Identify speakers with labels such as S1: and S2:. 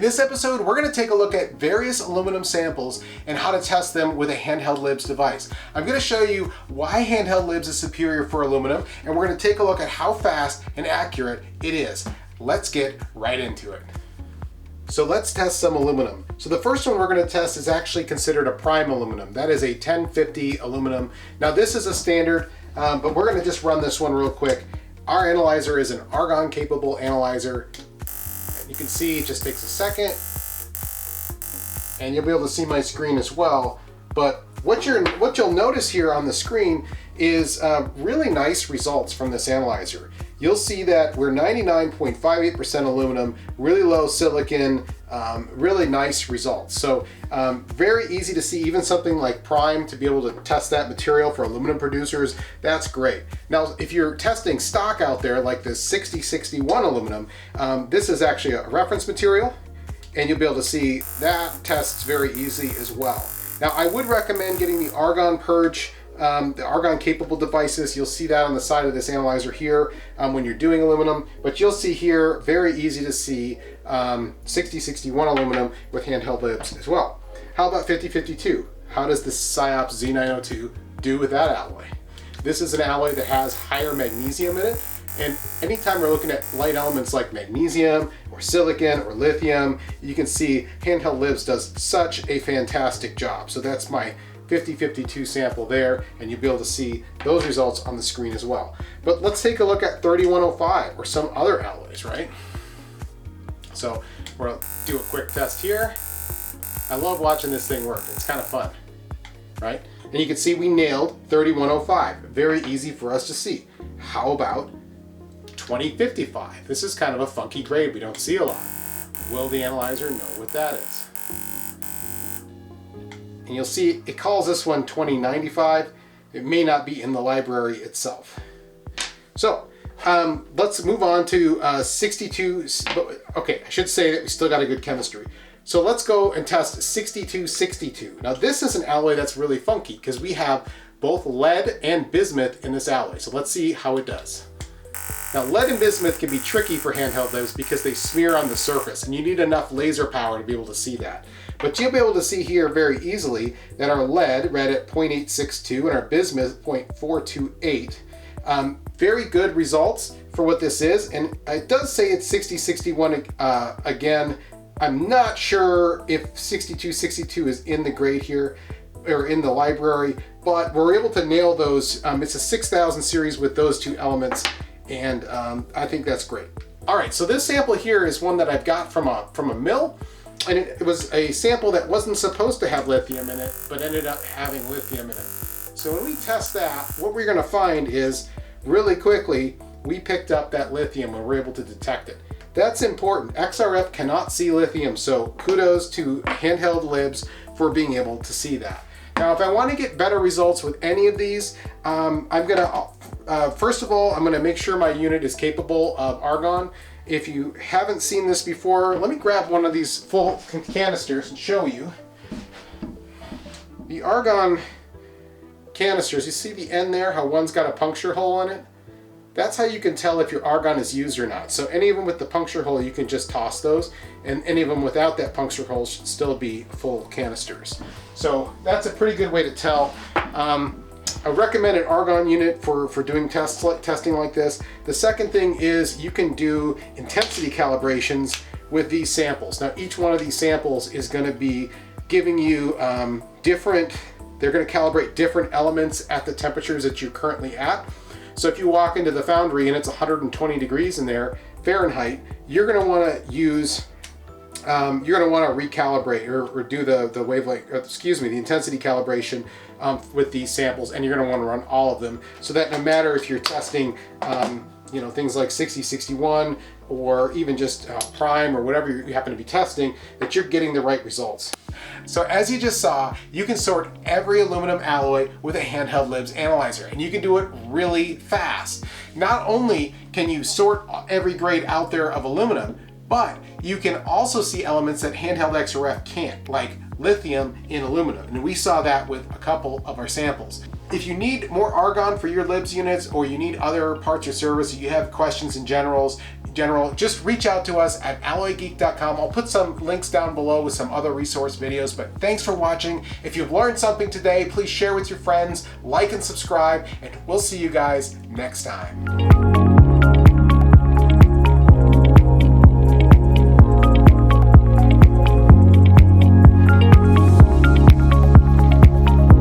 S1: this episode, we're going to take a look at various aluminum samples and how to test them with a Handheld LIBS device. I'm going to show you why Handheld LIBS is superior for aluminum, and we're going to take a look at how fast and accurate it is. Let's get right into it. So let's test some aluminum. So the first one we're going to test is actually considered a prime aluminum. That is a 1050 aluminum. Now this is a standard, but we're going to just run this one real quick. Our analyzer is an argon capable analyzer. You can see it just takes a second, and you'll be able to see my screen as well. But what you'll notice here on the screen is really nice results from this analyzer. You'll see that we're 99.58% aluminum, really low silicon, really nice results. So very easy to see, even something like prime, to be able to test that material for aluminum producers, that's great. Now, if you're testing stock out there like this 6061 aluminum, this is actually a reference material, and you'll be able to see that tests very easy as well. Now, I would recommend getting the argon purge, the argon capable devices. You'll see that on the side of this analyzer here when you're doing aluminum, but you'll see here, very easy to see 6061 aluminum with Handheld LIBS as well. How about 5052? How does the SciAps Z902 do with that alloy? This is an alloy that has higher magnesium in it, and anytime we're looking at light elements like magnesium or silicon or lithium, you can see Handheld LIBS does such a fantastic job. So that's my 5052 sample there, and you'll be able to see those results on the screen as well. But let's take a look at 3105 or some other alloys, right? So we're gonna do a quick test here. I love watching this thing work. It's kind of fun, right? And you can see we nailed 3105. Very easy for us to see. How about 2055? This is kind of a funky grade we don't see a lot. Will the analyzer know what that is? And you'll see it calls this one 2095. It may not be in the library itself. So let's move on to 62. Okay, I should say that we still got a good chemistry. So let's go and test 6262. Now this is an alloy that's really funky because we have both lead and bismuth in this alloy. So let's see how it does. Now lead and bismuth can be tricky for Handheld LIBS because they smear on the surface, and you need enough laser power to be able to see that. But you'll be able to see here very easily that our lead read at 0.862 and our bismuth 0.428. Very good results for what this is, and it does say it's 6061 again. I'm not sure if 6262 is in the grade here or in the library, but we're able to nail those. It's a 6000 series with those two elements, and I think that's great. All right, so this sample here is one that I've got from a mill. And it was a sample that wasn't supposed to have lithium in it, but ended up having lithium in it. So when we test that, what we're going to find is, really quickly, we picked up that lithium when we're able to detect it. That's important. XRF cannot see lithium, so kudos to Handheld LIBS for being able to see that. Now, if I want to get better results with any of these, I'm going to, first of all, I'm going to make sure my unit is capable of argon. If you haven't seen this before, let me grab one of these full canisters and show you. The argon canisters, you see the end there, how one's got a puncture hole in it? That's how you can tell if your argon is used or not. So any of them with the puncture hole, you can just toss those, and any of them without that puncture hole should still be full canisters. So that's a pretty good way to tell. I recommend an argon unit for doing testing like this. The second thing is you can do intensity calibrations with these samples. Now each one of these samples is going to be giving you they're going to calibrate different elements at the temperatures that you're currently at. So if you walk into the foundry and it's 120 degrees in there, Fahrenheit, you're going to want to use you're going to want to recalibrate or do the wavelength, the intensity calibration with these samples, and you're going to want to run all of them, so that no matter if you're testing things like 6061 or even just prime or whatever you happen to be testing, that you're getting the right results. So as you just saw, you can sort every aluminum alloy with a Handheld LIBS analyzer, and you can do it really fast. Not only can you sort every grade out there of aluminum, but you can also see elements that Handheld XRF can't, like lithium in aluminum, and we saw that with a couple of our samples. If you need more argon for your LIBS units, or you need other parts or service, you have questions in generals, general, just reach out to us at alloygeek.com. I'll put some links down below with some other resource videos, but thanks for watching. If you've learned something today, please share with your friends, like and subscribe, and we'll see you guys next time.